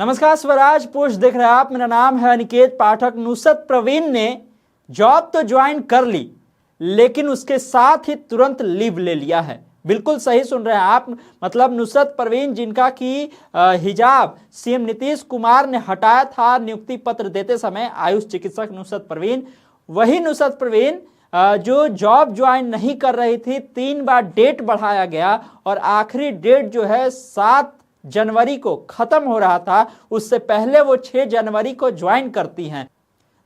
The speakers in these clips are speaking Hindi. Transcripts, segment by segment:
नमस्कार, स्वराज पोस्ट देख रहे हैं आप। मेरा नाम है अनिकेत पाठक। नुसरत परवीन ने जॉब तो ज्वाइन कर ली, लेकिन उसके साथ ही तुरंत लीव ले लिया है। बिल्कुल सही सुन रहे हैं आप। मतलब नुसरत परवीन, जिनका कि हिजाब सीएम नीतीश कुमार ने हटाया था नियुक्ति पत्र देते समय, आयुष चिकित्सक नुसरत परवीन, वही नुसरत परवीन जो जॉब ज्वाइन नहीं कर रही थी, 3 बार डेट बढ़ाया गया और आखिरी डेट जो है 7 जनवरी को खत्म हो रहा था, उससे पहले वो 6 जनवरी को ज्वाइन करती हैं।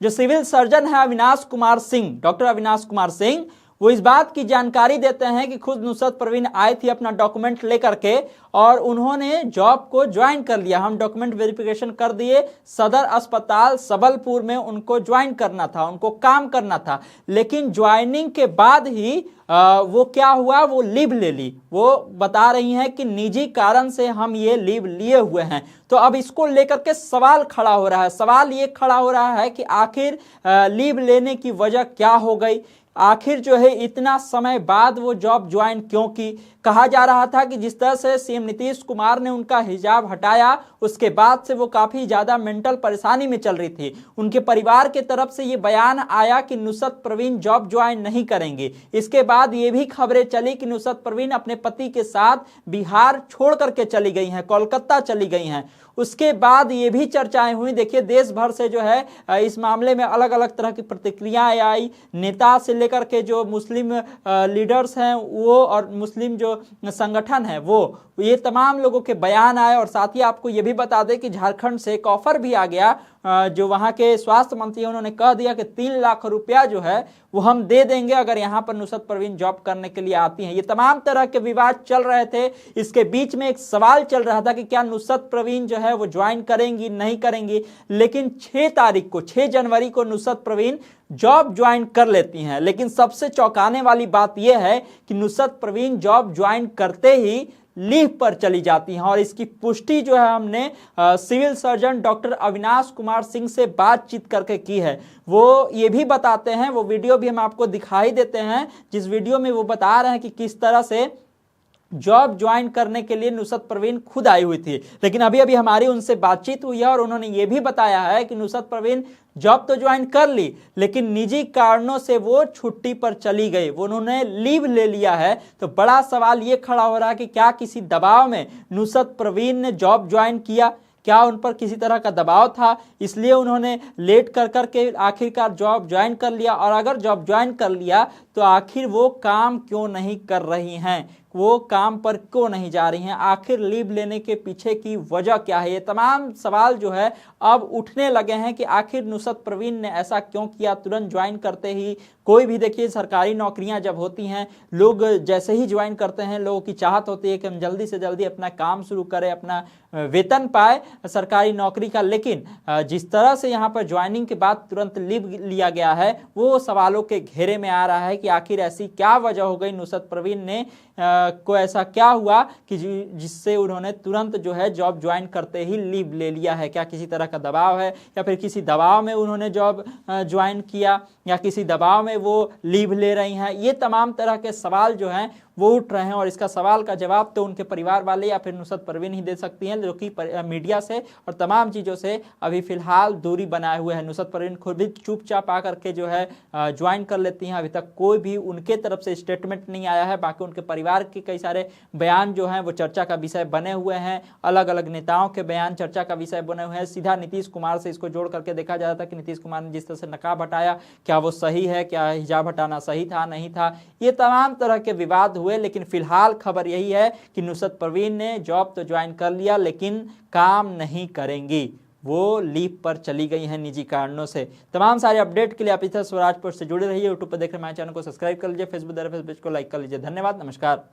जो सिविल सर्जन है अविनाश कुमार सिंह, डॉक्टर अविनाश कुमार सिंह, वो इस बात की जानकारी देते हैं कि खुद नुसरत परवीन आई थी अपना डॉक्यूमेंट लेकर के और उन्होंने जॉब को ज्वाइन कर लिया। हम डॉक्यूमेंट वेरिफिकेशन कर दिए, सदर अस्पताल सबलपुर में उनको ज्वाइन करना था, उनको काम करना था, लेकिन ज्वाइनिंग के बाद ही वो क्या हुआ, वो लीव ले ली। वो बता रही हैं कि निजी कारण से हम ये लीव लिए हुए हैं। तो अब इसको लेकर के सवाल खड़ा हो रहा है। सवाल ये खड़ा हो रहा है कि आखिर लीव लेने की वजह क्या हो गई, आखिर जो है इतना समय बाद वो जॉब ज्वाइन क्यों की। कहा जा रहा था कि जिस तरह से सीएम नीतीश कुमार ने उनका हिजाब हटाया, उसके बाद से वो काफी ज्यादा मेंटल परेशानी में चल रही थी। उनके परिवार के तरफ से ये बयान आया कि नुसरत परवीन जॉब ज्वाइन नहीं करेंगे। इसके बाद ये भी खबरें चली कि नुसरत परवीन अपने पति के साथ बिहार छोड़ करके चली गई हैं, कोलकाता चली गई हैं। उसके बाद ये भी चर्चाएं हुई। देखिए, देश भर से जो है इस मामले में अलग अलग तरह की प्रतिक्रियाएं आई। नेता से लेकर के जो मुस्लिम लीडर्स हैं वो, और मुस्लिम जो संगठन है वो, ये तमाम लोगों के बयान आए। और साथ ही आपको ये भी बता दें कि झारखंड से एक ऑफर भी आ गया। जो वहां के स्वास्थ्य मंत्री हैं, उन्होंने कह दिया कि 3 लाख रुपया जो है वो हम दे देंगे अगर यहाँ पर नुसरत परवीन जॉब करने के लिए आती हैं। ये तमाम तरह के विवाद चल रहे थे। इसके बीच में एक सवाल चल रहा था कि क्या नुसरत परवीन जो है वो ज्वाइन करेंगी, नहीं करेंगी। लेकिन 6 तारीख को, 6 जनवरी को नुसरत परवीन जॉब ज्वाइन कर लेती हैं। लेकिन सबसे चौंकाने वाली बात यह है कि नुसरत परवीन जॉब ज्वाइन करते ही लीव पर चली जाती हैं। और इसकी पुष्टि जो है हमने civil surgeon doctor Avinash Kumar Singh से बातचीत करके की है। वो ये भी बताते हैं, वो वीडियो भी हम आपको दिखाई देते हैं, जिस वीडियो में वो बता रहे हैं कि किस तरह से जॉब ज्वाइन करने के लिए नुसरत परवीन खुद आई हुई थी। लेकिन अभी अभी हमारी उनसे बातचीत हुई है और उन्होंने ये भी बताया है कि नुसरत परवीन जॉब तो ज्वाइन कर ली, लेकिन निजी कारणों से वो छुट्टी पर चली गई, वो उन्होंने लीव ले लिया है। तो बड़ा सवाल ये खड़ा हो रहा है कि क्या किसी दबाव में नुसरत परवीन ने जॉब ज्वाइन किया, क्या उन पर किसी तरह का दबाव था, इसलिए उन्होंने लेट कर करके आखिरकार जॉब ज्वाइन कर लिया। और अगर जॉब ज्वाइन कर लिया तो आखिर वो काम क्यों नहीं कर रही हैं, वो काम पर क्यों नहीं जा रही हैं, आखिर लीव लेने के पीछे की वजह क्या है। ये तमाम सवाल जो है अब उठने लगे हैं कि आखिर नुसरत परवीन ने ऐसा क्यों किया। तुरंत ज्वाइन करते ही, कोई भी देखिए सरकारी नौकरियां जब होती हैं, लोग जैसे ही ज्वाइन करते हैं, लोगों की चाहत होती है कि हम जल्दी से जल्दी अपना काम शुरू करें, अपना वेतन पाए सरकारी नौकरी का। लेकिन जिस तरह से यहाँ पर ज्वाइनिंग के बाद तुरंत लीव लिया गया है, वो सवालों के घेरे में आ रहा है कि आखिर ऐसी क्या वजह हो गई, नुसरत परवीन ने को ऐसा क्या हुआ कि जिससे उन्होंने तुरंत जो है जॉब ज्वाइन करते ही लीव ले लिया है। क्या किसी तरह का दबाव है, या फिर किसी दबाव में उन्होंने जॉब ज्वाइन किया, या किसी दबाव में वो लीव ले रही हैं। ये तमाम तरह के सवाल जो हैं वो उठ रहे हैं और इसका सवाल का जवाब तो उनके परिवार वाले या फिर नुसरत परवीन ही दे सकती हैं, जो कि मीडिया से और तमाम चीज़ों से अभी फिलहाल दूरी बनाए हुए हैं। नुसरत परवीन खुद भी चुपचाप आकर के जो है ज्वाइन कर लेती हैं। अभी तक कोई भी उनके तरफ से स्टेटमेंट नहीं आया है। बाकी उनके परिवार के कई सारे बयान जो हैं वो चर्चा का विषय बने हुए हैं। अलग अलग नेताओं के बयान चर्चा का विषय बने हुए हैं। सीधा नीतीश कुमार से इसको जोड़ करके देखा जा रहा था कि नीतीश कुमार ने जिस तरह से नकाब हटाया, क्या वो सही है, क्या हिजाब हटाना सही था, नहीं था। ये तमाम तरह के विवाद हुए, लेकिन फिलहाल खबर यही है कि नुसरत परवीन ने जॉब तो ज्वाइन कर लिया, लेकिन काम नहीं करेंगी, वो लीव पर चली गई हैं निजी कारणों से। तमाम सारे अपडेट के लिए आप इधर स्वराज पोस्ट से जुड़े रहिए। यूट्यूब पर देख रहे हमारे चैनल को सब्सक्राइब कर लीजिए, फेसबुक पेज को लाइक कर लीजिए। धन्यवाद, नमस्कार।